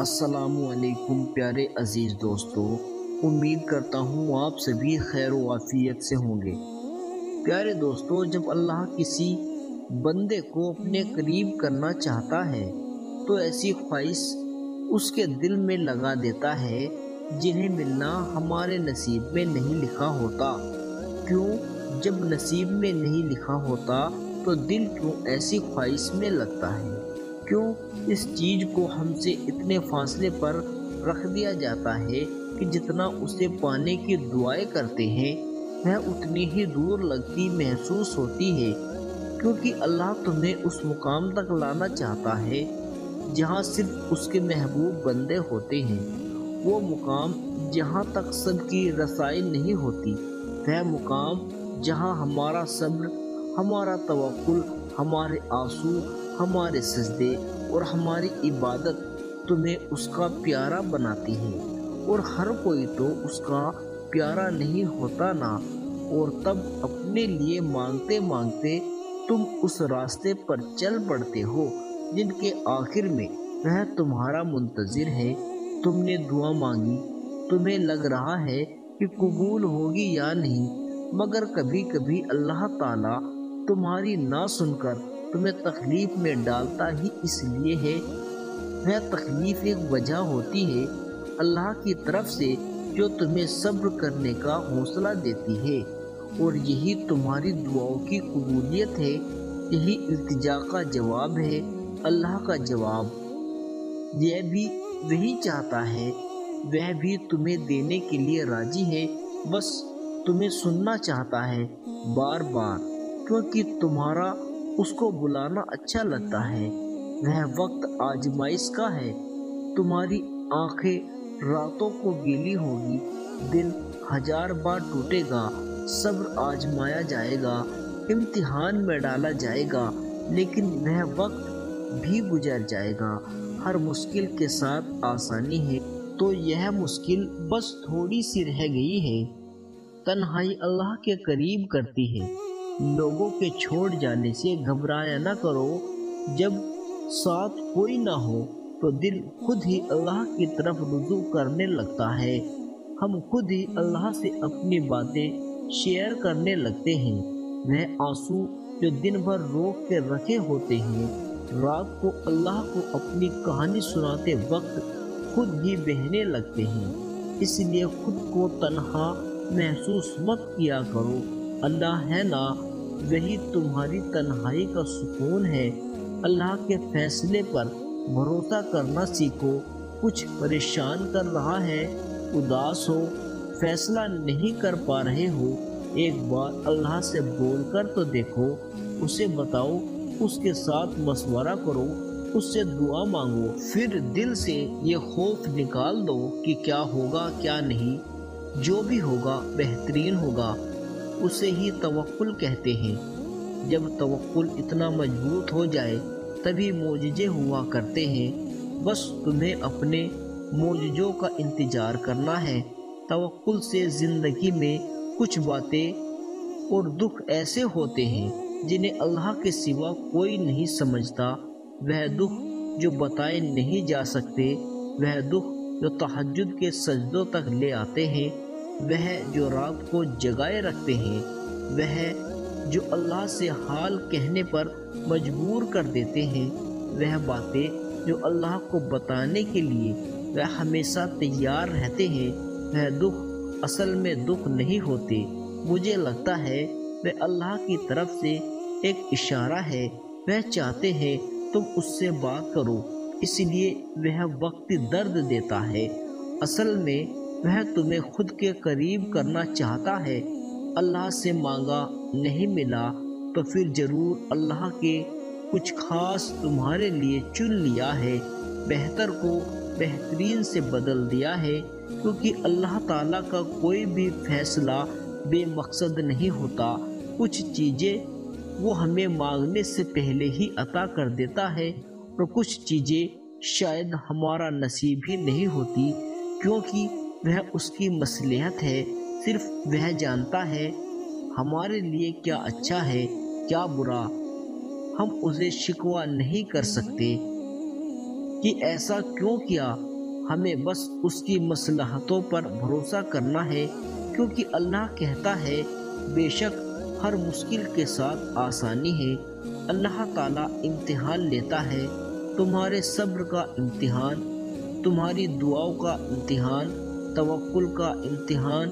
السلام علیکم پیارے عزیز دوستو، امید کرتا ہوں آپ سبھی خیر و عافیت سے ہوں گے۔ پیارے دوستو، جب اللہ کسی بندے کو اپنے قریب کرنا چاہتا ہے تو ایسی خواہش اس کے دل میں لگا دیتا ہے جنہیں ملنا ہمارے نصیب میں نہیں لکھا ہوتا۔ کیوں؟ جب نصیب میں نہیں لکھا ہوتا تو دل کیوں ایسی خواہش میں لگتا ہے؟ کیوں اس چیز کو ہم سے اتنے فاصلے پر رکھ دیا جاتا ہے کہ جتنا اسے پانے کی دعائیں کرتے ہیں وہ اتنی ہی دور لگتی محسوس ہوتی ہے، کیونکہ اللہ تمہیں اس مقام تک لانا چاہتا ہے جہاں صرف اس کے محبوب بندے ہوتے ہیں۔ وہ مقام جہاں تک سب کی رسائی نہیں ہوتی، وہ مقام جہاں ہمارا صبر، ہمارا توکل، ہمارے آنسو، ہمارے سجدے اور ہماری عبادت تمہیں اس کا پیارا بناتی ہے، اور ہر کوئی تو اس کا پیارا نہیں ہوتا نا۔ اور تب اپنے لیے مانگتے مانگتے تم اس راستے پر چل پڑتے ہو جن کے آخر میں وہ تمہارا منتظر ہے۔ تم نے دعا مانگی، تمہیں لگ رہا ہے کہ قبول ہوگی یا نہیں، مگر کبھی کبھی اللہ تعالیٰ تمہاری نہ سن کر تمہیں تکلیف میں ڈالتا ہی اس لیے ہے۔ وہ تکلیف ایک وجہ ہوتی ہے اللہ کی طرف سے جو تمہیں صبر کرنے کا حوصلہ دیتی ہے، اور یہی تمہاری دعاؤں کی قبولیت ہے، یہی التجا کا جواب ہے۔ اللہ کا جواب یہ بھی وہی چاہتا ہے، وہ بھی تمہیں دینے کے لیے راضی ہے، بس تمہیں سننا چاہتا ہے بار بار، کیونکہ تمہارا اس کو بلانا اچھا لگتا ہے۔ وہ وقت آزمائش کا ہے، تمہاری آنکھیں راتوں کو گیلی ہوگی، دل ہزار بار ٹوٹے گا، صبر آزمایا جائے گا، امتحان میں ڈالا جائے گا، لیکن وہ وقت بھی گزر جائے گا۔ ہر مشکل کے ساتھ آسانی ہے، تو یہ مشکل بس تھوڑی سی رہ گئی ہے۔ تنہائی اللہ کے قریب کرتی ہے۔ لوگوں کے چھوڑ جانے سے گھبرایا نہ کرو، جب ساتھ کوئی نہ ہو تو دل خود ہی اللہ کی طرف رجوع کرنے لگتا ہے۔ ہم خود ہی اللہ سے اپنی باتیں شیئر کرنے لگتے ہیں۔ وہ آنسو جو دن بھر روک کے رکھے ہوتے ہیں، رات کو اللہ کو اپنی کہانی سناتے وقت خود ہی بہنے لگتے ہیں۔ اس لیے خود کو تنہا محسوس مت کیا کرو، اللہ ہے نا، وہی تمہاری تنہائی کا سکون ہے۔ اللہ کے فیصلے پر بھروسہ کرنا سیکھو۔ کچھ پریشان کر رہا ہے، اداس ہو، فیصلہ نہیں کر پا رہے ہو، ایک بار اللہ سے بول کر تو دیکھو، اسے بتاؤ، اس کے ساتھ مشورہ کرو، اس سے دعا مانگو، پھر دل سے یہ خوف نکال دو کہ کیا ہوگا کیا نہیں۔ جو بھی ہوگا بہترین ہوگا، اسے ہی توکل کہتے ہیں۔ جب توکل اتنا مضبوط ہو جائے تبھی معجزے ہوا کرتے ہیں۔ بس تمہیں اپنے معجزوں کا انتظار کرنا ہے۔ توکل سے زندگی میں کچھ باتیں اور دکھ ایسے ہوتے ہیں جنہیں اللہ کے سوا کوئی نہیں سمجھتا۔ وہ دکھ جو بتائے نہیں جا سکتے، وہ دکھ جو تہجد کے سجدوں تک لے آتے ہیں، وہ جو رات کو جگائے رکھتے ہیں، وہ جو اللہ سے حال کہنے پر مجبور کر دیتے ہیں، وہ باتیں جو اللہ کو بتانے کے لیے وہ ہمیشہ تیار رہتے ہیں۔ وہ دکھ اصل میں دکھ نہیں ہوتے، مجھے لگتا ہے وہ اللہ کی طرف سے ایک اشارہ ہے۔ وہ چاہتے ہیں تم اس سے بات کرو، اس لیے وہ وقتی درد دیتا ہے۔ اصل میں وہ تمہیں خود کے قریب کرنا چاہتا ہے۔ اللہ سے مانگا نہیں ملا تو پھر ضرور اللہ کے کچھ خاص تمہارے لیے چن لیا ہے، بہتر کو بہترین سے بدل دیا ہے، کیونکہ اللہ تعالیٰ کا کوئی بھی فیصلہ بے مقصد نہیں ہوتا۔ کچھ چیزیں وہ ہمیں مانگنے سے پہلے ہی عطا کر دیتا ہے، اور کچھ چیزیں شاید ہمارا نصیب ہی نہیں ہوتی، کیونکہ وہ اس کی مصلحت ہے۔ صرف وہ جانتا ہے ہمارے لیے کیا اچھا ہے کیا برا، ہم اسے شکوہ نہیں کر سکتے۔ کہ ایسا کیوں کیا، ہمیں بس اس کی مصلحتوں پر بھروسہ کرنا ہے، کیونکہ اللہ کہتا ہے بے شک ہر مشکل کے ساتھ آسانی ہے۔ اللہ تعالیٰ امتحان لیتا ہے، تمہارے صبر کا امتحان، تمہاری دعاؤں کا امتحان، توکل کا امتحان،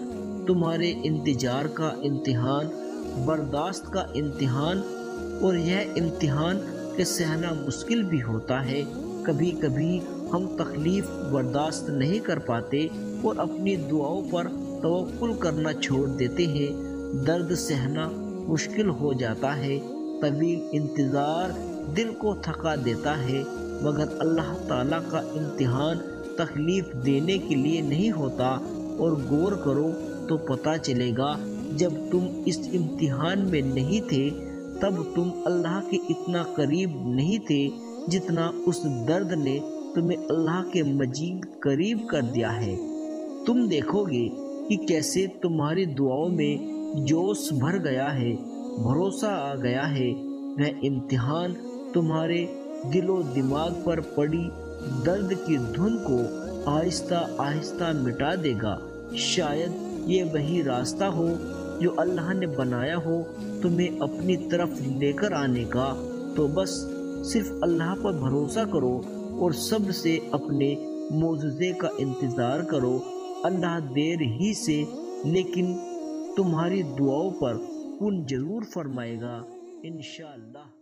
تمہارے انتظار کا امتحان، برداشت کا امتحان، اور یہ امتحان کہ سہنا مشکل بھی ہوتا ہے۔ کبھی کبھی ہم تکلیف برداشت نہیں کر پاتے اور اپنی دعاؤں پر توکل کرنا چھوڑ دیتے ہیں۔ درد سہنا مشکل ہو جاتا ہے، طویل انتظار دل کو تھکا دیتا ہے، مگر اللہ تعالیٰ کا امتحان تکلیف دینے کے لیے نہیں ہوتا۔ اور غور کرو تو پتہ چلے گا، جب تم اس امتحان میں نہیں تھے تب تم اللہ کے اتنا قریب نہیں تھے جتنا اس درد نے تمہیں اللہ کے مزید قریب کر دیا ہے۔ تم دیکھو گے کہ کیسے تمہاری دعاؤں میں جوش بھر گیا ہے، بھروسہ آ گیا ہے۔ وہ امتحان تمہارے دل و دماغ پر پڑی درد کی دھن کو آہستہ آہستہ مٹا دے گا۔ شاید یہ وہی راستہ ہو جو اللہ نے بنایا ہو تمہیں اپنی طرف لے کر آنے کا۔ تو بس صرف اللہ پر بھروسہ کرو اور صبر سے اپنے معجزے کا انتظار کرو۔ اللہ دیر ہی سے لیکن تمہاری دعاؤں پر کن ضرور فرمائے گا، انشاءاللہ۔